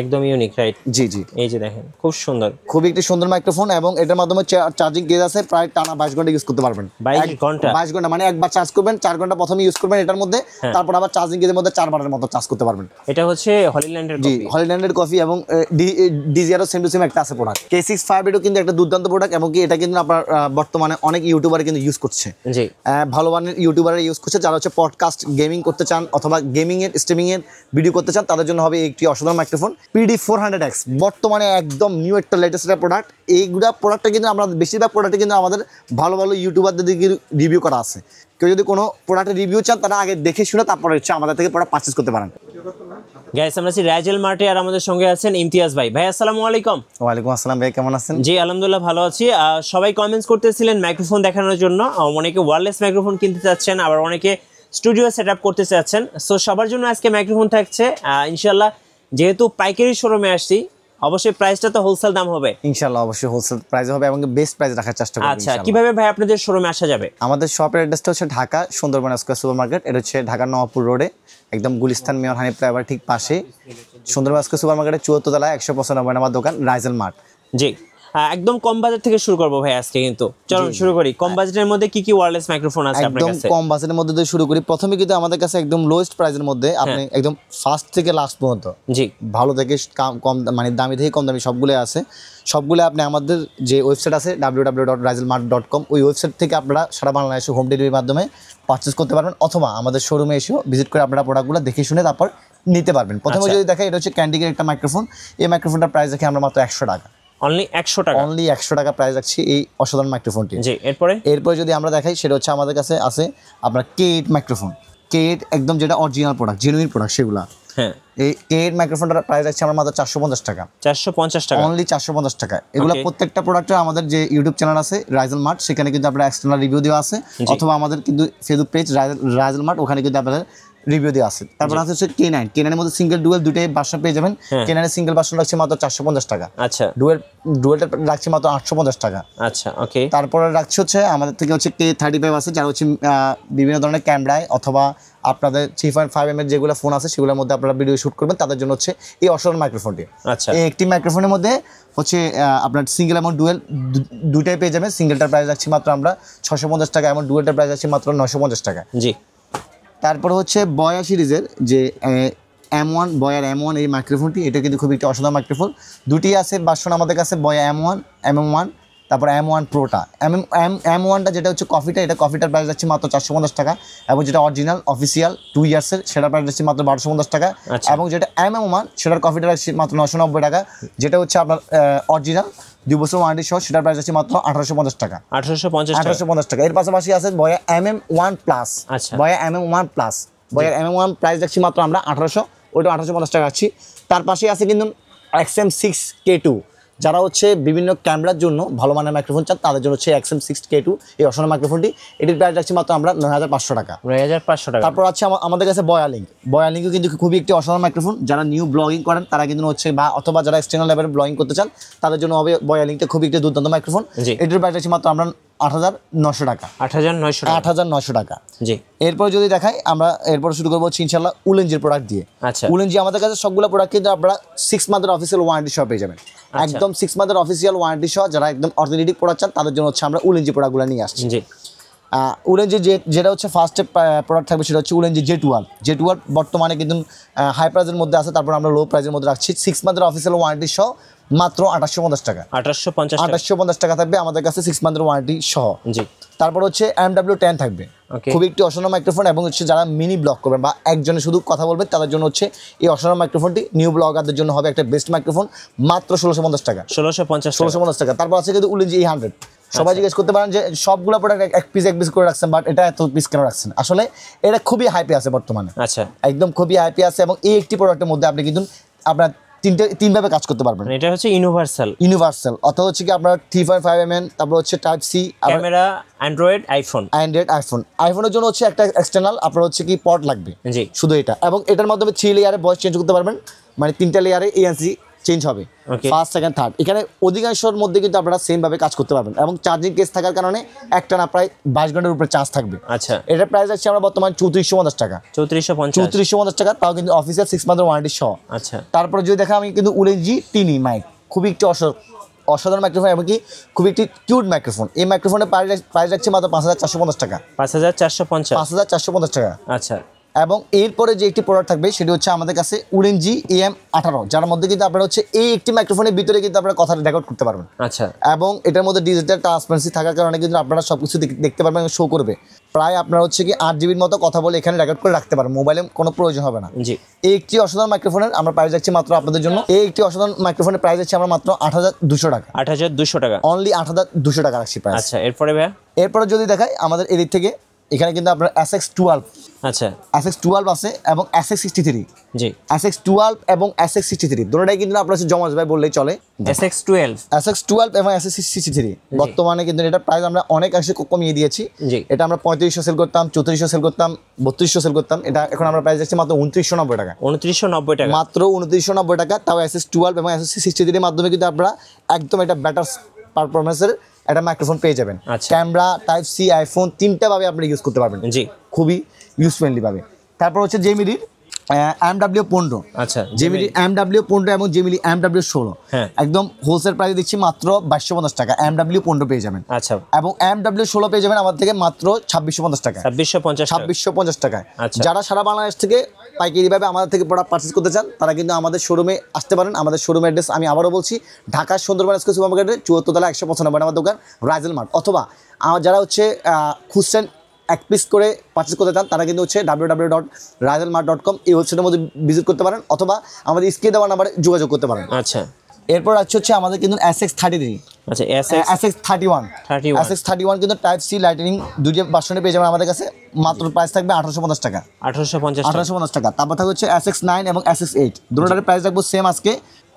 একদম unique, right? জি জি, এই যে দেখেন, খুব সুন্দর, খুবই একটি সুন্দর মাইক্রোফোন এবং এটার মাধ্যমে চার্জিং কেজ আছে, প্রায় টানা 22 ঘন্টা ইউজ করতে পারবেন। 22 ঘন্টা? 22 ঘন্টা মানে একবার চার্জ করবেন, 4 ঘন্টা প্রথমে ইউজ করবেন এটার মধ্যে, তারপর আবার চার্জিং কেজের মধ্যে 4 বারের মতো চার্জ করতে পারবেন। এটা হচ্ছে হলিল্যান্ডের জি, কপি। হলিল্যান্ডের কফি এবং ডিজিআরও সেম টু সেম একটা আছে প্রোডাক্ট। K65 এটাও কিন্তু একটা দুর্দান্ত প্রোডাক্ট এবং কি এটা কিন্তু আপনার বর্তমানে অনেক ইউটিউবার কিন্তু ইউজ করছে। জি, ভালো মানের ইউটিউবাররা ইউজ করছে, যারা হচ্ছে পডকাস্ট গেমিং করতে চান অথবা গেমিং এর স্ট্রিমিং এর ভিডিও করতে চান, তাদের জন্য হবে একটি অসাধারণ মাইক্রোফোন PD400X। বর্তমানে একদম নিউ একটা লেটেস্ট একটা প্রোডাক্ট। এইগুলা প্রোডাক্টটা কিন্তু আমরা বেশিরভাগ প্রোডাক্টে কিন্তু আমাদের ভালো ভালো ইউটিউবারদের দিকে রিভিউ করা আছে। কেউ যদি কোনো প্রোডাক্টের রিভিউ চান, তারা আগে দেখে শুনে তারপরে হচ্ছে আমাদের থেকে প্রোডাক্ট পারচেজ করতে পারেন। গাইস, আমরা আছি রাইজেল মার্টে, আর আমাদের সঙ্গে আছেন ইমতিয়াজ ভাই। ভাই আসসালামু আলাইকুম। ওয়ালাইকুম আসসালাম ভাই, কেমন আছেন? জি আলহামদুলিল্লাহ ভালো আছি। সবাই কমেন্টস করতেছিলেন মাইক্রোফোন দেখানোর জন্য, অনেকে ওয়্যারলেস মাইক্রোফোন কিনতে চাচ্ছেন, আবার অনেকে স্টুডিও সেট আপ করতে চাচ্ছেন। সো সবার জন্য আজকে মাইক্রোফোন থাকছে ইনশাল্লাহ। যেহেতু পাইকারি শোরুমে আসছি, অবশ্যই প্রাইসটা তো হোলসেল দাম হবে ইনশাআল্লাহ, অবশ্যই হোলসেল প্রাইস হবে এবং বেস্ট প্রাইস রাখার চেষ্টা করব। আচ্ছা, কিভাবে ভাই আপনাদের শোরুমে আসা যাবে? আমাদের শপের অ্যাড্রেসটা হচ্ছে Dhaka Sundarban square super market. এটা হচ্ছে ঢাকা নওয়াবপুর রোডে, একদম গুলিস্তান মেয়র হানিফ ফ্লাইওভার ঠিক পাশে, সুন্দরবন স্কয়ার সুপার মার্কেটের 74 তলায় 195 নম্বর দোকান, রাইজেল মার্ট। জি, একদম কম বাজেট থেকে শুরু করবো ভাই আজকে, কিন্তু চলুন শুরু করি। কম বাজেটের মধ্যে কি কি ওয়্যারলেস মাইক্রোফোন আছে আপনার একদম কাছে? কম বাজেটের মধ্যে দিয়ে শুরু করি। প্রথমে কিন্তু আমাদের কাছে একদম লোয়েস্ট প্রাইসের মধ্যে আপনি একদম ফার্স্ট থেকে লাস্ট পর্যন্ত, জি, ভালো থেকে কম মানে দামি থেকে কম দামি সবগুলো আছে। সবগুলো আপনি আমাদের যে ওয়েবসাইট আছে www.rizelmart.com, ওই ওয়েবসাইট থেকে আপনারা সারা বাংলাদেশে হোম ডেলিভারির মাধ্যমে পারচেস করতে পারবেন, অথবা আমাদের শোরুমে এসেও ভিজিট করে আপনারা প্রোডাক্টগুলো দেখে শুনে তারপর নিতে পারবেন। প্রথমে যদি দেখেন, এটা হচ্ছে ক্যান্ডিকের একটা মাইক্রোফোন। এই মাইক্রোফোনটার প্রাইস রাখি আমরা মাত্র 100 টাকা। অনলি 100 টাকা? অনলি 100 টাকা প্রাইস রাখছি এই অসাধারণ মাইক্রোফোনটি। জি, এরপরে যদি আমরা দেখাই, সেটা হচ্ছে আমাদের কাছে আছে আপনার K8 মাইক্রোফোন। K8 একদম যেটা অরিজিনাল প্রোডাক্ট, জেনুইন প্রোডাক্ট সেগুলা। হ্যাঁ, এই K8 মাইক্রোফোনটার প্রাইস রাখছি আমরা মাত্র 450 টাকা। 450 টাকা? অনলি 450 টাকা। এগুলো প্রত্যেকটা প্রোডাক্টের আমাদের যে ইউটিউব চ্যানেল আছে রাইজেল মার্ট, সেখানে কিন্তু আপনার এক্সটার্নাল রিভিউ দেওয়া আছে, অথবা আমাদের কিন্তু ফেসবুক পেজ রাইজেল মার্ট, ওখানে কিন্তু আপনাদের রিভিউ দেওয়া আছে। তারপর আছে হচ্ছে K9। K9 এর মধ্যে সিঙ্গেল ডুয়েল দুটোই ভার্সন পেয়ে যাবেন। K9 এর সিঙ্গেল ভার্সন রাখছি মাত্র 450 টাকা। আচ্ছা, ডুয়েলটা রাখছি মাত্র 850 টাকা। আচ্ছা, ওকে। তারপরে রাখছি হচ্ছে আমাদের থেকে হচ্ছে K35 আছে, যারা হচ্ছে বিভিন্ন ধরনের ক্যামেরায় অথবা আপনাদের 3.5mm যেগুলো ফোন আছে সেগুলোর মধ্যে আপনারা ভিডিও শুট করবেন, তাদের জন্য হচ্ছে এই অসাধারণ মাইক্রোফোনটি। আচ্ছা, এই একটি মাইক্রোফোনের মধ্যে হচ্ছে আপনার সিঙ্গেল এবং ডুয়েল দুটাই পেয়ে যাবেন। সিঙ্গেলটার প্রাইস রাখছি মাত্র আমরা 650 টাকা এবং ডুয়েলটার প্রাইস রাখছি মাত্র 950 টাকা। জি। তারপর হচ্ছে বয়া সিরিজের যে M1, বয়ার M1 এই মাইক্রোফোনটি, এটা কিন্তু খুবই একটা অসাধারণ মাইক্রোফোন। দুটি আছে ভার্সন আমাদের কাছে, বয়া M1, MM1, তারপর M1 প্রোটা। M1টা যেটা হচ্ছে কফিটা, এটা কফিটার প্রাইস যাচ্ছে মাত্র 450 টাকা, এবং যেটা অরিজিনাল অফিসিয়াল 2 ইয়ার্সের সেটার প্রাইস যাচ্ছে মাত্র 1250 টাকা, এবং যেটা MM1 সেটার কফিটা রাখছি মাত্র 990 টাকা। যেটা হচ্ছে আপনার অরিজিনাল 2 বছর ওয়ারেন্টি সহ, সেটার প্রাইস আছে মাত্র 1850 টাকা। 1850 টাকা। এর পাশাপাশি আছে বয়া MM1 প্লাস। বয়া MM1 প্লাস, বয়ার MM1 প্রাইস রাখছি মাত্র আমরা 1800, ওইটা 1850 টাকা রাখছি। তার পাশে আছে কিন্তু XM6K2, যারা হচ্ছে বিভিন্ন ক্যামেরার জন্য ভালো মানের মাইক্রোফোন চান, তাদের জন্য হচ্ছে XM6K2 এই অসাধারণ মাইক্রোফোনটি। এটির প্রাইস রাখছি মাত্র আমরা 9500 টাকা। 9500 টাকা। তারপর আছে আমাদের কাছে বয়ালিংও কিন্তু খুবই একটি অসাধারণ মাইক্রোফোন। যারা নিউ ব্লগিং করেন তারা কিন্তু হচ্ছে, বা অথবা যারা এক্সটার্নাল লেভেলে ব্লগিং করতে চান, তাদের জন্য হবে বয়ালিংটা খুবই একটি দুর্দান্ত মাইক্রোফোন। এটির প্রাইস রাখছি মাত্র আমরা 8900 টাকা। 8900 টাকা। জি। এরপর যদি দেখাই, আমরা এরপর শুরু করবো ইনশাআল্লাহ উলেনজির প্রোডাক্ট দিয়ে। আচ্ছা, উলেনজি আমাদের কাছে সবগুলো প্রোডাক্ট কিন্তু আপনারা 6 মান্থের অফিসিয়াল ওয়ারেন্টি সহ পেয়ে যাবেন। একদম 6 মান্থের অফিসিয়াল ওয়ারেন্টি সহ যারা একদম অর্থোপেডিক প্রোডাক্ট চান, তাদের জন্য হচ্ছে আমরা উলেনজি প্রোডাক্টগুলো নিয়ে আসছি। জি। উলেনজি যেটা হচ্ছে ফার্স্টে প্রোডাক্ট থাকবে, সেটা হচ্ছে উলেনজি Z12 বর্তমানে কিন্তু হাই প্রাইসের মধ্যে আছে, তারপর আমরা লো প্রাইসের মধ্যে রাখছি। 6 মান্থের অফিসিয়াল ওয়ারেন্টি সহ মাত্র 2850 টাকা। 2850 টাকা থাকবে আমাদের কাছে 6 মান্থের ওয়ারেন্টি সহ। জি। তারপর হচ্ছে MW10 থাকবে, খুবই একটি অসাধারণ মাইক্রোফোন, এবং হচ্ছে যারা মিনি ব্লগ করবেন বা একজনে শুধু কথা বলবেন, তাদের জন্য হচ্ছে এই অসাধারণ মাইক্রোফোনটি। নিউ ব্লগারদের জন্য হবে একটা বেস্ট মাইক্রোফোন, মাত্র 1650 টাকা। 1650 টাকা। তারপর আছে কিন্তু উলেনজি E100। সবাই জিজ্ঞেস করতে পারেন যে সবগুলো প্রোডাক্ট এক পিস করে রাখছেন, বাট এটা এত পিস কেন রাখছেন? আসলে এটা খুবই হাইপে আছে বর্তমানে। আচ্ছা, একদম খুবই হাইপে আছে, এবং এই একটি প্রোডাক্টের মধ্যে আপনি কিন্তু আপনার তিনভাবে কাজ করতে পারবেন। এটা হচ্ছে ইউনিভার্সাল, অথবা হচ্ছে কি আপনার 3.5mm, তারপর হচ্ছে টাইপ সি ক্যামেরা, অ্যান্ড্রয়েড, আইফোনের জন্য হচ্ছে একটা এক্সটার্নাল আপনার হচ্ছে কি পড লাগবে, শুধু এটা। এবং এটার মাধ্যমে 3 লেয়ারে ভয়েস চেঞ্জ করতে পারবেন, মানে 3টা লেয়ারে ANC চেঞ্জ হবে, Okay. First second third. এখানে অধিকাংশের মধ্যে কিন্তু আপনারা সেম ভাবে কাজ করতে পারবেন এবং চার্জিং কেস থাকার কারণে একটানা প্রায় 22 ঘন্টার উপরে চার্জ থাকবে। আচ্ছা, এটার প্রাইস আছে আমরা বর্তমান 3450 টাকা, 3450। 3450 টাকা, তাও কিন্তু অফিসিয়াল 6 মান্থের ওয়ারেন্টি সহ। আচ্ছা, তারপরে যদি দেখা আমি কিন্তু উলেনজি টিনি মাইক, খুবই একটি অসাধারণ মাইক্রোফোন এবং কি খুবই একটি কিউট মাইক্রোফোন। এই মাইক্রোফোনের প্রাইস রাখছে মাত্র 5450 টাকা, 5450। 5450 টাকা। আচ্ছা, এবং এরপরে যে একটি প্রোডাক্ট থাকবে সেটি হচ্ছে আমাদের কাছে উলেনজি AM18, যার মধ্যে কিন্তু আপনারা হচ্ছে এই একটি মাইক্রোফোনের ভিতরে কিন্তু আপনারা কথা রেকর্ড করতে পারবেন। আচ্ছা, এবং এটার মধ্যে ডিজিটাল ট্রান্সপারেন্সি থাকার কারণে কিন্তু আপনারা সব কিছু দেখতে পারবেন এবং শো করবে। প্রায় আপনার হচ্ছে কি 8 জিবির মতো কথা বলে এখানে রেকর্ড করে রাখতে পারেন, মোবাইলে কোনো প্রয়োজন হবে না। জি। এই একটি অসাধারণ মাইক্রোফোনের আমরা প্রাইস যাচ্ছি মাত্র আপনাদের জন্য, এই একটি অসাধারণ মাইক্রোফোনের প্রাইস যাচ্ছে আমরা মাত্র 8200 টাকা, 8200 টাকা। অনলি 8200 টাকা রাখছি প্রাইস। আচ্ছা, এরপরে ভাইয়া? এরপরে যদি দেখাই আমাদের এদিক থেকে, এখানে কিন্তু আপনার SX12, আচ্ছা, SX12 আছে এবং SX63, জি। SX12 এবং SX63 দুটোটাই কিন্তু আপনার হচ্ছে জমজ ভাই বললেই চলে। SX12। SX12 এবং SX63 বর্তমানে কিন্তু এটা প্রাইস আমরা অনেক অংশে কমিয়ে দিয়েছি। জি। এটা আমরা 3500 সেল করতাম, 3400 সেল করতাম, 3200 সেল করতাম, এটা এখন আমরা প্রাইস যাচ্ছি মাত্র 2990 টাকা, 2990 টাকা, মাত্র 2990 টাকা। তাও SX12 এবং SX63 এর মাধ্যমে কিন্তু আপনারা একদম এটা বেটার পারফরমেন্সের একটা মাইক্রোফোন পেয়ে যাবেন। আচ্ছা। ক্যামেরা, টাইপ সি, আইফোন তিনটা ভাবে আপনি ইউজ করতে পারবেন, জি। খুবই ইউজ ফ্রেন্ডলি ভাবে। তারপর হচ্ছে জেমিনির MW15, আচ্ছা, জেমিনি MW15 এবং জেমিনি MW16, হ্যাঁ। একদম হোলসেল প্রাইসে দিচ্ছি মাত্র 2250 টাকা, MW15 পেয়ে যাবেন। আচ্ছা, এবং MW16 পেয়ে যাবেন আমাদের থেকে মাত্র 2650 টাকা, 2650 টাকা। 2650 টাকায়। আচ্ছা। যারা সারা বাংলাদেশ থেকে পাইকারিভাবে আমাদের থেকে প্রোডাক্ট পারচেজ করতে চান তারা কিন্তু আমাদের শোরুমে আসতে পারেন। আমাদের শোরুম অ্যাড্রেস আমি আবারও বলছি, ঢাকার সুন্দরবন এসকে সুপার মার্কেটে 74 তলা 195 নম্বর দোকান রাইজেল মার্ট। অথবা যারা হচ্ছে খুচরা এক পিস করে পারচেজ করতে চান তারা কিন্তু হচ্ছে www.razelmart.com এই ওয়েবসাইটের মধ্যে ভিজিট করতে পারেন, অথবা আমাদের স্ক্রিনে দেওয়া নাম্বারে যোগাযোগ করতে পারেন। আচ্ছা, এরপর হচ্ছে আমাদের কিন্তু SX33, আচ্ছা, SX31, SX31 কিন্তু টাইপ সি লাইটনিং দুইটা ভার্সনে পেয়ে যাবেন আমাদের কাছে, মাত্র প্রাইস থাকবে 1850 টাকা, 1850 টাকা। 1850 টাকা। তারপর থাকবে হচ্ছে SX9 এবং SX8, দুটোটার প্রাইস রাখবো সেম আজকে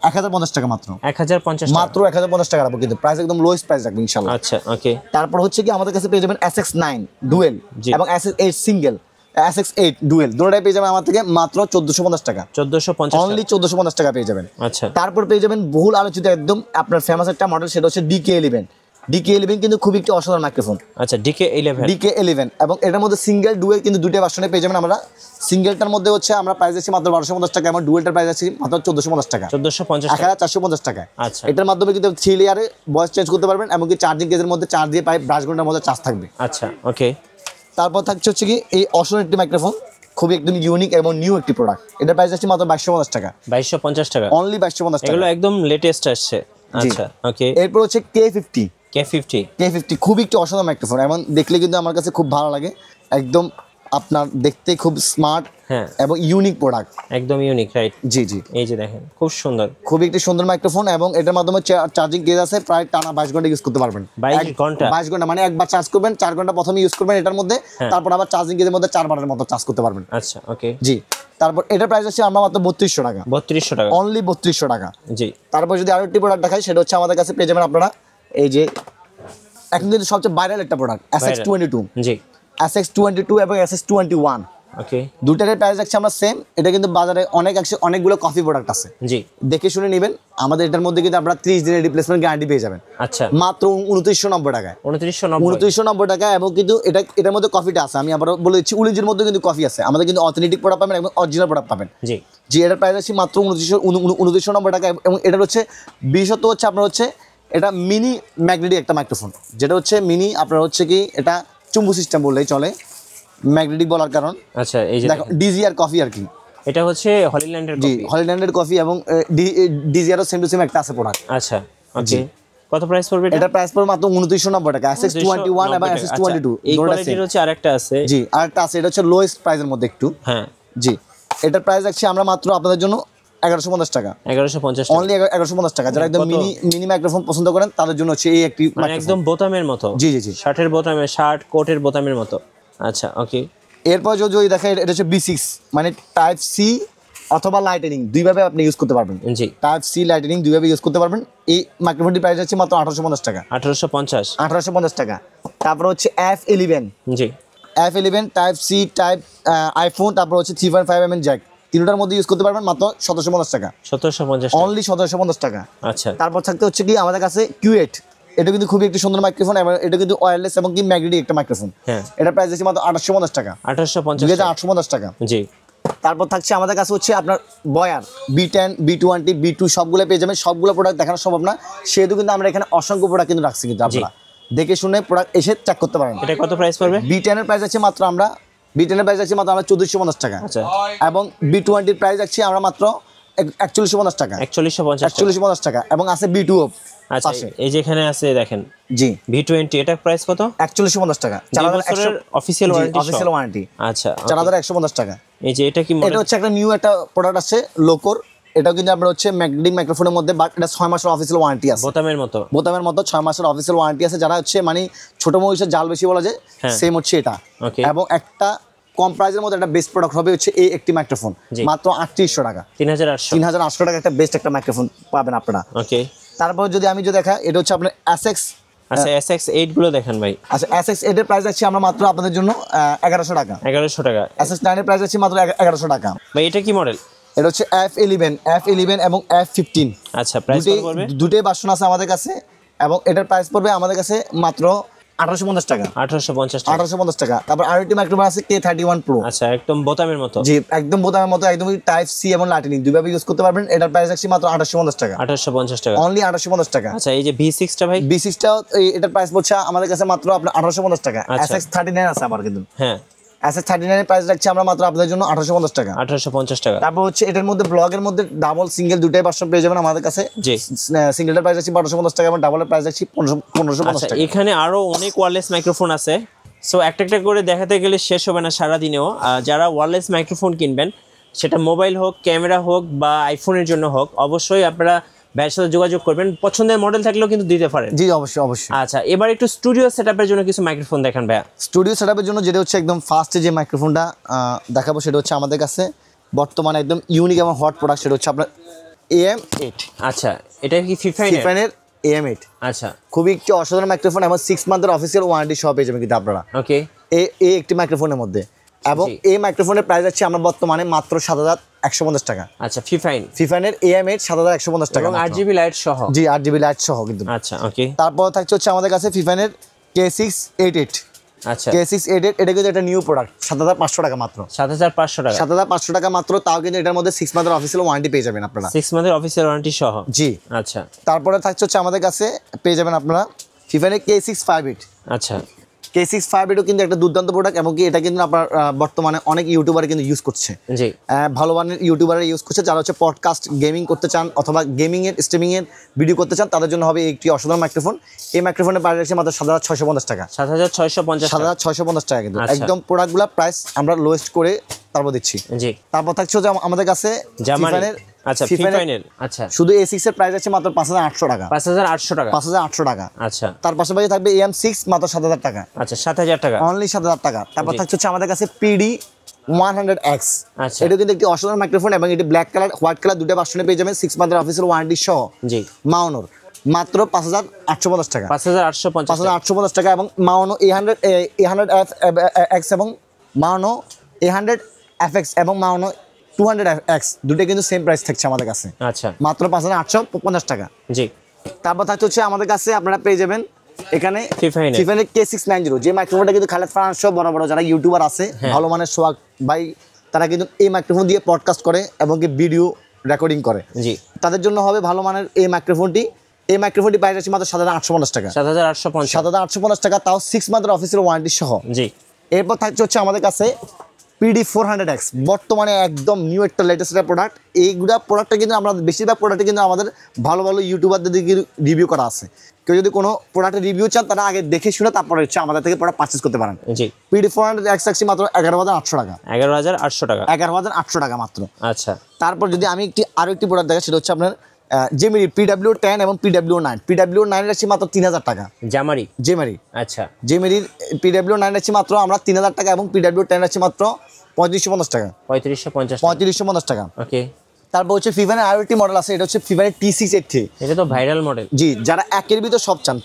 1050 টাকা, মাত্র 1050 টাকা। মাত্র 1050 টাকা রাখবো, কিন্তু প্রাইস একদম লোয়েস্ট প্রাইস রাখবো ইনশাআল্লাহ। আচ্ছা, ওকে। তারপর হচ্ছে কি আমাদের কাছে পেয়ে যাবেন SX9 ডুয়েল জি। এবং SX8 সিঙ্গেল, SX8 ডুয়েল দুটোটাই পেয়ে যাবেন আমার থেকে মাত্র 1450 টাকা, 1450 অনলি 1450 টাকা পেয়ে যাবেন। আচ্ছা, তারপর পেয়ে যাবেন বহুল আলোচিত একদম আপনার ফেমাস একটা মডেল, সেটা হচ্ছে DK11। DK11 কিন্তু খুবই একটি অসাধারণ মাইক্রোফোন, আচ্ছা, DK11। DK11 এবং এটার মধ্যে সিঙ্গেল ডুয়েল কিন্তু দুটো ভার্সনে পেয়ে যাবেন আমরা। সিঙ্গেলটার মধ্যে হচ্ছে আমরা প্রাইস আছি মাত্র 1250 টাকা, এবং ডুয়েলটার প্রাইস আছে মাত্র 1450 টাকা, 1450 টাকা। 1450 টাকা। আচ্ছা, এটার মাধ্যমে কিন্তু 3 লেয়ারে ভয়েস চেঞ্জ করতে পারবেন, এমনকি চার্জিং কেসের মধ্যে চার্জ দিয়ে পাই ব্রাশ ঘন্টার মধ্যে চার্জ থাকবে। আচ্ছা, ওকে। তারপর থাকছে হচ্ছে কি এই অসাধারণ একটি মাইক্রোফোন, খুবই একদম ইউনিক এবং নিউ একটি প্রোডাক্ট, এটার প্রাইস আছে মাত্র 2250 টাকা, 2250 টাকা, অনলি 2250 টাকা। এগুলো একদম লেটেস্ট আসছে। আচ্ছা, ওকে। এরপর হচ্ছে K50, K50 খুবই একটি অসাধারণ মাইক্রোফোন এবং দেখলে কিন্তু আমার কাছে খুব ভালো লাগে, একদম আপনার দেখতে খুব স্মার্ট হ্যাঁ, এবং ইউনিক প্রোডাক্ট, একদম ইউনিক, রাইট। জি জি, এই যে দেখেন, খুব সুন্দর, খুবই একটি সুন্দর মাইক্রোফোন এবং এটার মাধ্যমে চার্জিং কেস আছে, প্রায় টানা 22 ঘন্টা ইউজ করতে পারবেন। 22 ঘন্টা? 22 ঘন্টা মানে একবার চার্জ করবেন, 4 ঘন্টা প্রথমে ইউজ করবেন এটার মধ্যে, হ্যাঁ। তারপর আবার চার্জিং কেসের মধ্যে 4 বারের মতো চার্জ করতে পারবেন। আচ্ছা, ওকে। জি। তারপর এটার প্রাইস আছে আমরা মাত্র 3200 টাকা, 3200 টাকা, অনলি 3200 টাকা। জি। তারপর যদি আরো একটি প্রোডাক্ট দেখাই সেটা হচ্ছে আমাদের কাছে পেয়ে যাবেন আপনারা এই যে এখন কিন্তু সবচেয়ে ভাইরাল একটা প্রোডাক্ট SX22, জি। SX22 এবং SX21, ওকে, দুটারের প্রাইস রাখছি আমরা সেম। এটা কিন্তু বাজারে অনেকগুলো কফি প্রোডাক্ট আছে, জি। দেখে শুনে নেবেন। আমাদের এটার মধ্যে কিন্তু আপনারা 30 দিনের রিপ্লেসমেন্ট গ্যারান্টি পেয়ে যাবেন, আচ্ছা, মাত্র 2990 টাকায়, 2990। 2990 টাকা। এবং কিন্তু এটার মধ্যে কফিটা আছে, আমি আবার বলে দিচ্ছি, উলিজের মধ্যে কিন্তু কফি আছে, আমাদের কিন্তু অথেন্টিক প্রোডাক্ট পাবেন এবং অরিজিনাল প্রোডাক্ট পাবেন। জি। জি, এটার প্রাইস আছে মাত্র 2990 টাকা। এবং এটার হচ্ছে বিশেষত্ব হচ্ছে আপনার হচ্ছে এটা মিনি ম্যাগনেটিক একটা মাইক্রোফোন, যেটা হচ্ছে মিনি আপনার হচ্ছে কি এটা চুম্বু সিস্টেম বললেই চলে, ম্যাগনেটিক বলার কারণ। আচ্ছা, এই যে দেখো ডিজিআর কফি আর কি, এটা হচ্ছে হলিল্যান্ডের জি, কফি। হলিল্যান্ডের কফি এবং ডিজিআরও সেম টু সেম একটা আছে প্রোডাক্ট। আচ্ছা, ওকে। কত প্রাইস পড়বে এটা? এটা প্রাইস পড়বে মাত্র 2990 টাকা, SX21 এবং SX22 এই দুটোটা কোয়ালিটির same। হচ্ছে আরেকটা আছে। জি, আরেকটা আছে, এটা হচ্ছে লোয়েস্ট প্রাইসের মধ্যে একটু। হ্যাঁ, জি, এটার প্রাইস রাখছি আমরা মাত্র আপনাদের জন্য 1150 টাকা, 1150 টাকা, অনলি 1150 টাকা। যারা একদম মিনি মাইক্রোফোন পছন্দ করেন তাদের জন্য হচ্ছে এই একটি মানে একদম বোতামের মতো। জি জি জি। শার্টের বোতামে, শার্ট কোটের বোতামের মতো। আচ্ছা, ওকে। এরপর যদি দেখেন এটা হচ্ছে B6, মানে টাইপ সি অথবা লাইটেনিং দুইভাবে আপনি ইউজ করতে পারবেন। জি। টাইপ সি লাইটেনিং দুইভাবে ইউজ করতে পারবেন। এই মাইক্রোফোনটির প্রাইস আছে মাত্র 1850 টাকা, 1850। 1850 টাকা। তারপর হচ্ছে F11, জি। F11 type C type iPhone, তারপর হচ্ছে 3.5 mm জ্যাক, তিনটার মধ্যে ইউজ করতে পারবেন মাত্র 1750 টাকা, 1750 অনলি 1750 টাকা। আচ্ছা তারপর থাকতে হচ্ছে কি আমাদের কাছে Q8, এটা কিন্তু খুবই একটি সুন্দর মাইক্রোফোন এবং এটা কিন্তু ওয়্যারলেস এবং কি ম্যাগনেটিক একটা মাইক্রোফোন। হ্যাঁ, এটা প্রাইস দিচ্ছি মাত্র 2850 টাকা, 1850 2850 টাকা। জি। তারপর থাকছে আমাদের কাছে হচ্ছে আপনার বয়ার B10, B20, B2 সবগুলো পেয়ে যাবেন। সবগুলো প্রোডাক্ট দেখানো সম্ভব না, সেহেতু কিন্তু আমরা এখানে অসংখ্য প্রোডাক্ট কিন্তু রাখছি, কিন্তু আপনারা দেখে শুনে প্রোডাক্ট এসে চেক করতে পারেন। এটা কত প্রাইস পড়বে? B10 এর প্রাইস আছে মাত্র আমরা B10 এর প্রাইস আছে মাত্র আমরা 1450 টাকা, আচ্ছা, এবং B20 এর প্রাইস আছে আমরা মাত্র 4150 টাকা, 4150 টাকা। এবং আছে B2 আচ্ছা, এই যে এখানে আছে দেখেন জি V20, এটা প্রাইস কত? 4150 টাকা, 4100 অফিসিয়াল ওয়ারেন্টি, অফিসিয়াল ওয়ারেন্টি। আচ্ছা, 4150 টাকা। এই যে এটা কি এটা হচ্ছে একটা নিউ একটা প্রোডাক্ট আছে লোকোর, এটাও কিন্তু আপনার হচ্ছে ম্যাগনেটিক মাইক্রোফোনের মধ্যে, বাট এটা 6 মাসের অফিসিয়াল ওয়ারেন্টি আছে, বোতামের মতো 6 মাসের অফিসিয়াল ওয়ারেন্টি আছে। যারা হচ্ছে মানে ছোট মহিষের জাল বেশি বলা যায়, সেম হচ্ছে এটা। এবং একটা কম প্রাইসের মধ্যে একটা বেস্ট প্রোডাক্ট হবে হচ্ছে এই একটি মাইক্রোফোন, মাত্র 3800 টাকা, 3800 টাকা একটা বেস্ট একটা মাইক্রোফোন পাবেন আপনারা। ওকে, তারপর যদি আমি দেখা, এটা হচ্ছে আপনার SX, আচ্ছা SX8 গুলো দেখেন ভাই। আচ্ছা SX8 এর প্রাইস আছে আমরা মাত্র আপনাদের জন্য 1100 টাকা, 1100 টাকা। SX9 এর প্রাইস আছে মাত্র 1100 টাকা। ভাই এটা কি মডেল? এটা হচ্ছে F11 এবং F15। আচ্ছা, প্রাইস কত পড়বে? দুটোই ভার্সন আছে আমাদের কাছে, এবং এটার প্রাইস পড়বে আমাদের কাছে মাত্র 1850 টাকা, 1850 টাকা। তারপর আরেকটি মাইক্রোফোন আছে K31 Pro, আচ্ছা, একদম বোতামের মতো, জি একদম বোতামের মতো, একদম টাইপ সি এবং লাইটনিং দুইভাবে ইউজ করতে পারবেন। এটার প্রাইস আছে মাত্র 1850 টাকা, 1850 টাকা, অনলি 1850 টাকা। আচ্ছা, এই যে V6 টা ভাই, V6 টা এটার প্রাইস পড়ছে আমাদের কাছে মাত্র আপনার 1850 টাকা। SX39 আছে আমার কিন্তু, হ্যাঁ SX39 এর প্রাইস রাখছি আমরা মাত্র আপনাদের জন্য 1850 টাকা, 1850 টাকা। তারপর হচ্ছে এটার মধ্যে ব্লগের মধ্যে ডাবল সিঙ্গেল দুটাই ভার্সন পেয়ে যাবেন আমাদের কাছে। জি, সিঙ্গেলটার প্রাইস আছে 1250 টাকা এবং ডাবলের প্রাইস আছে 1550 টাকা। এখানে আরো অনেক ওয়্যারলেস মাইক্রোফোন আছে, সো একটা একটা করে দেখাতে গেলে শেষ হবে না সারা দিনেও। যারা ওয়্যারলেস মাইক্রোফোন কিনবেন, সেটা মোবাইল হোক, ক্যামেরা হোক বা আইফোনের জন্য হোক, অবশ্যই আপনারা ভাইয়ের সাথে যোগাযোগ করবেন। পছন্দের মডেল থাকলেও কিন্তু দিতে পারেন। জি অবশ্যই অবশ্যই। আচ্ছা, এবার একটু স্টুডিও সেটআপের জন্য কিছু মাইক্রোফোন দেখান ভাইয়া। স্টুডিও সেটআপের জন্য যেটা হচ্ছে একদম ফার্স্টে যে মাইক্রোফোনটা দেখাবো, সেটা হচ্ছে আমাদের কাছে বর্তমানে একদম ইউনিক এবং হট প্রোডাক্ট, সেটা হচ্ছে আপনার AM8। আচ্ছা, এটা কি ফিফাইনের AM8? আচ্ছা, খুবই একটি অসাধারণ মাইক্রোফোন এবং 6 মান্থের অফিসিয়াল ওয়ারেন্টি সহ পেয়ে যাবেন কিন্তু আপনারা। ওকে, এই একটি মাইক্রোফোনের মধ্যে, এবং এই মাইক্রোফোনের প্রাইস আছে আমরা বর্তমানে মাত্র 7150 টাকা। আচ্ছা, ফিফাইনের AM8 7150 টাকা, এবং 8GB লাইট সহ। জি 8GB লাইট সহ কিন্তু। আচ্ছা, ওকে। তারপর থাকছে হচ্ছে আমাদের কাছে ফিফাইনের K688। আচ্ছা, K688 এটা কিন্তু একটা নিউ প্রোডাক্ট, 7500 টাকা মাত্র, 7500 টাকা, 7500 টাকা মাত্র। তাও কিন্তু এটার মধ্যে 6 মান্থের অফিসিয়াল ওয়ারেন্টি পেয়ে যাবেন আপনারা, 6 মান্থের অফিসিয়াল ওয়ারেন্টি সহ। জি। আচ্ছা, তারপরে থাকছে হচ্ছে আমাদের কাছে পেয়ে যাবেন আপনারা ফিফাইনের K658। আচ্ছা, K658ও কিন্তু একটা দুর্দান্ত প্রোডাক্ট, এবং কি এটা কিন্তু আপনার বর্তমানে অনেক ইউটিউবার কিন্তু ইউজ করছে, জি ভালো মানের ইউটিউবাররা ইউজ করছে, যারা হচ্ছে পডকাস্ট গেমিং করতে চান অথবা গেমিং এর স্ট্রিমিং এর ভিডিও করতে চান, তাদের জন্য হবে একটি অসাধারণ মাইক্রোফোন। এই মাইক্রোফোনের প্রাইস আছে মাত্র 7650 টাকা, 7650 টাকা কিন্তু। একদম প্রোডাক্টগুলো প্রাইস আমরা লোয়েস্ট করে তারপর দিচ্ছি। জি। তারপর থাকছে যে আমাদের কাছে ফিফাইনের, আচ্ছা ফিফাইনের, আচ্ছা শুধু A6 এর প্রাইস আছে মাত্র 5800 টাকা, 5800 টাকা, 5800 টাকা। আচ্ছা, তার পাশাপাশি থাকবে AM6 মাত্র 7000 টাকা, আচ্ছা 7000 টাকা, অনলি 7000 টাকা। তারপর থাকছে হচ্ছে আমাদের কাছে PD 100X। আচ্ছা, এটা কিন্তু একটি অসাধারণ মাইক্রোফোন, এবং এটি ব্ল্যাক কালার হোয়াইট কালার দুটো ভার্সনে পেয়ে যাবেন, 6 মান্থের অফিসিয়াল ওয়ারেন্টি সহ। জি, মাউনোর মাত্র 5850 টাকা, 5850 টাকা। এবং মাউনো A100X এবং মাউনো A100FX এবং মাউনো 200X দুটো কিন্তু সেম প্রাইস থাকছে আমাদের কাছে, আচ্ছা মাত্র 5850 টাকা। জি। তারপর থাকছে হচ্ছে আমাদের কাছে আপনারা পেয়ে যাবেন এখানে ফিফাইনের K690, যে মাইক্রোফোনটা কিন্তু খালেদ ফারহান সহ বড় বড় যারা ইউটিউবার আছে, ভালো মানের সোয়াগ ভাই, তারা কিন্তু এই মাইক্রোফোন দিয়ে পডকাস্ট করে এবং কি ভিডিও রেকর্ডিং করে, জি, তাদের জন্য হবে ভালো মানের এই মাইক্রোফোনটি। এই মাইক্রোফোনটি প্রাইস আছে মাত্র 7850 টাকা, 7850 টাকা, তাও 6 মান্থের অফিসিয়াল ওয়ারেন্টি সহ। জি। এরপর থাকছে হচ্ছে আমাদের কাছে PD 400X, বর্তমানে একদম নিউ একটা লেটেস্ট একটা প্রোডাক্ট। এইগুলা প্রোডাক্টটা কিন্তু আমরা বেশিরভাগ প্রোডাক্টে কিন্তু আমাদের ভালো ভালো ইউটিউবারদের দিকে রিভিউ করা আছে। কেউ যদি কোনো প্রোডাক্টের রিভিউ চান, তারা আগে দেখে শুনে তারপরে হচ্ছে আমাদের থেকে প্রোডাক্ট পারচেজ করতে পারেন। জি। PD 400X আছে মাত্র 11800 টাকা, 11800 টাকা, 11800 টাকা মাত্র। আচ্ছা, তারপর যদি আমি আরো একটি প্রোডাক্ট দেখাই, সেটা হচ্ছে আপনার জেমিরি PW10 এবং PW9। PW9 এর আছে মাত্র 3000 টাকা, জেমিরি। আচ্ছা, জেমিরির PW9 আছে মাত্র আমরা 3000 টাকা, এবং PW10 আছে মাত্র 3550 টাকা, 3550 টাকা। ওকে। তারপর হচ্ছে ফিফাইনের আরো একটি মডেল আছে, এটা হচ্ছে ফিফাইনের T683। এটা তো ভাইরাল মডেল। জি, যারা একের ভিতর সব চান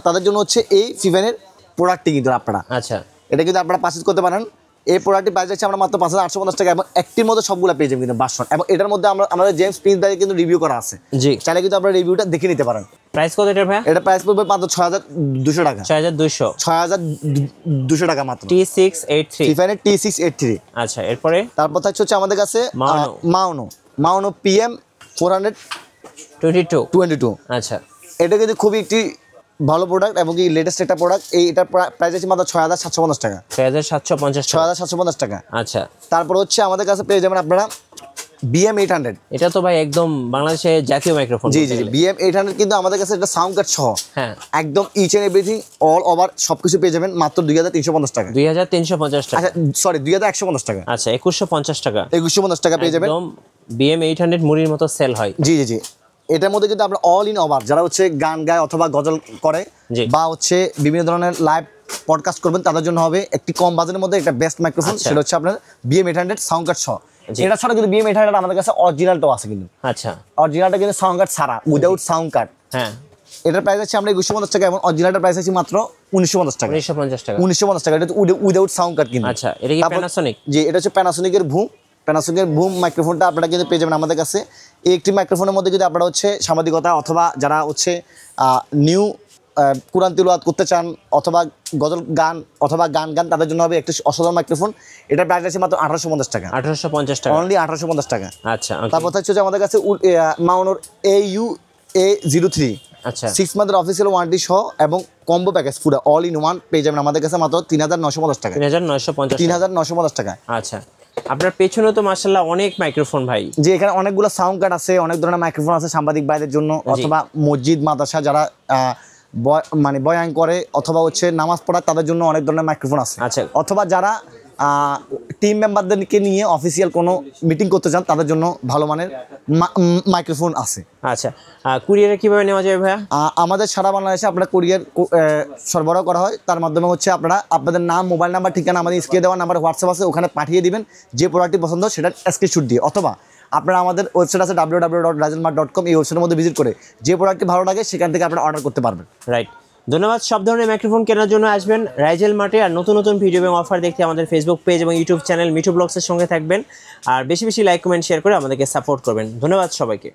তাদের জন্য হচ্ছে এই ফিফাইনের প্রোডাক্টটি কিন্তু আপনারা, আচ্ছা, এটা কিন্তু আপনারা পারচেজ করতে পারেন। এই প্রোডাক্টটি প্রাইস আছে আমরা মাত্র 5850 টাকা, এবং একটির মধ্যে সবগুলো পেয়ে যাবেন কিন্তু ভার্সন, এবং এটার মধ্যে আমাদের জেমস প্রিন্স ভাইয়ের কিন্তু রিভিউ করা আছে, জি চাইলে কিন্তু আপনারা রিভিউটা দেখে নিতে পারেন। প্রাইস কত এটা ভাইয়া? এটা প্রাইস পড়বে মাত্র 6200 টাকা, 6200 6200 টাকা মাত্র। T683 টিফাইনের T683। আচ্ছা, এরপরে তারপর হচ্ছে আমাদের কাছে Maono মাউনো PM 422। আচ্ছা, এটা কিন্তু খুবই একটি ভালো প্রোডাক্ট এবং কি লেটেস্ট একটা প্রোডাক্ট। এটার প্রাইস আছে মাত্র 6750 টাকা, 6750 টাকা। 6750 টাকা। আচ্ছা, তারপর হচ্ছে আমাদের কাছে পেয়ে যাবেন আপনারা BM 800। এটা তো ভাই একদম বাংলাদেশের জাতীয় মাইক্রোফোন। জি জি জি, BM 800 কিন্তু আমাদের কাছে একটা সাউন্ড কার্ড সহ হ্যাঁ একদম each and everything all over সবকিছু পেয়ে যাবেন মাত্র 2350 টাকা। 2350 টাকা। আচ্ছা সরি 2150 টাকা। আচ্ছা, 2150 টাকা। 2150 টাকা পেয়ে যাবেন। একদম BM 800 মুড়ির মতো সেল হয়। জি জি জি, এটার মধ্যে কিন্তু আমরা অল ইন ওভার যারা হচ্ছে গান গায় অথবা গজল করে জি। বা হচ্ছে বিভিন্ন ধরনের লাইভ পডকাস্ট করবেন তাদের জন্য হবে একটি কম বাজেটের মধ্যে একটা বেস্ট মাইক্রোফোন, আচ্ছা। সেটা হচ্ছে আপনার BM 800 সাউন্ড কার্ড সহ। জি। এটা ছাড়া কিন্তু BM 800 আমাদের কাছে অরিজিনালটাও আছে কিন্তু, আচ্ছা, অরিজিনালটা কিন্তু সাউন্ড কার্ড ছাড়া উইদাউট সাউন্ড কার্ড। হ্যাঁ এটার প্রাইস আছে আমরা 2150 টাকা, এবং অরিজিনালটার প্রাইস আছে মাত্র 1950 টাকা। 1950 টাকা। 1950 টাকা, এটা উইদাউট সাউন্ড কার্ড কিন্তু। আচ্ছা, এটা কি তারপর- Panasonic? জি, এটা হচ্ছে প্যানাসোনিকের বুম মাইক্রোফোনটা আপনারা কিন্তু পেয়ে যাবেন আমাদের কাছে। এই একটি মাইক্রোফোনের মধ্যে কিন্তু আপনারা হচ্ছে সাংবাদিকতা অথবা যারা হচ্ছে নিউ কোরআন তিলাওয়াত করতে চান অথবা গজল গান অথবা গান তাদের জন্য হবে একটি অসাধারণ মাইক্রোফোন। এটার প্রাইস আছে মাত্র 1850 টাকা, 1850 টাকা। অনলি 1850 টাকা। আচ্ছা, okay। তারপর হচ্ছে যে আমাদের কাছে মাউনোর AU-A03 আচ্ছা, 6 মান্থের অফিসিয়াল ওয়ারেন্টি সহ এবং কম্বো প্যাকেজ পুরো অল ইন ওয়ান পেয়ে যাবেন আমাদের কাছে মাত্র 3950 টাকা। 3950 টাকা। 3950 টাকা। আচ্ছা, আপনার পেছনে তো মাশাআল্লাহ অনেক মাইক্রোফোন ভাই। যে এখানে অনেকগুলো সাউন্ড কার্ড আছে, অনেক ধরনের মাইক্রোফোন আছে সাংবাদিক ভাইদের জন্য, অথবা মসজিদ মাদ্রাসা যারা মানে বয়ান করে অথবা হচ্ছে নামাজ পড়ায় তাদের জন্য অনেক ধরনের মাইক্রোফোন আছে। আচ্ছা। অথবা যারা টিম মেম্বারদেরকে নিয়ে অফিসিয়াল কোনো মিটিং করতে চান তাদের জন্য ভালো মানের মাইক্রোফোন আছে। আচ্ছা, কুরিয়ারে কিভাবে নেওয়া যাবে ভাইয়া? আমাদের সারা বাংলাদেশে আপনার কুরিয়ার সরবরাহ করা হয়। তার মাধ্যমে হচ্ছে আপনারা আপনাদের নাম, মোবাইল নাম্বার, ঠিকানা আমাদের স্ক্রিনে দেওয়া নাম্বার হোয়াটসঅ্যাপ আছে, ওখানে পাঠিয়ে দিবেন যে প্রোডাক্টটি পছন্দ সেটার স্ক্রিনশট দিয়ে, অথবা আপনারা আমাদের ওয়েবসাইট আছে www.rajelmart.com, এই ওয়েবসাইটের মধ্যে ভিজিট করে যে প্রোডাক্টটি ভালো লাগে সেখান থেকে আপনারা অর্ডার করতে পারবেন। রাইট, ধন্যবাদ। সব ধরনের মাইক্রোফোন কেনার জন্য আসবেন রাইজেল মার্টে। আর নতুন নতুন ভিডিও এবং অফার দেখতে আমাদের ফেসবুক পেজ এবং ইউটিউব চ্যানেল মিঠু ব্লগসের সঙ্গে থাকবেন। আর বেশি বেশি লাইক, কমেন্ট, শেয়ার করে আমাদেরকে সাপোর্ট করবেন। ধন্যবাদ সবাইকে।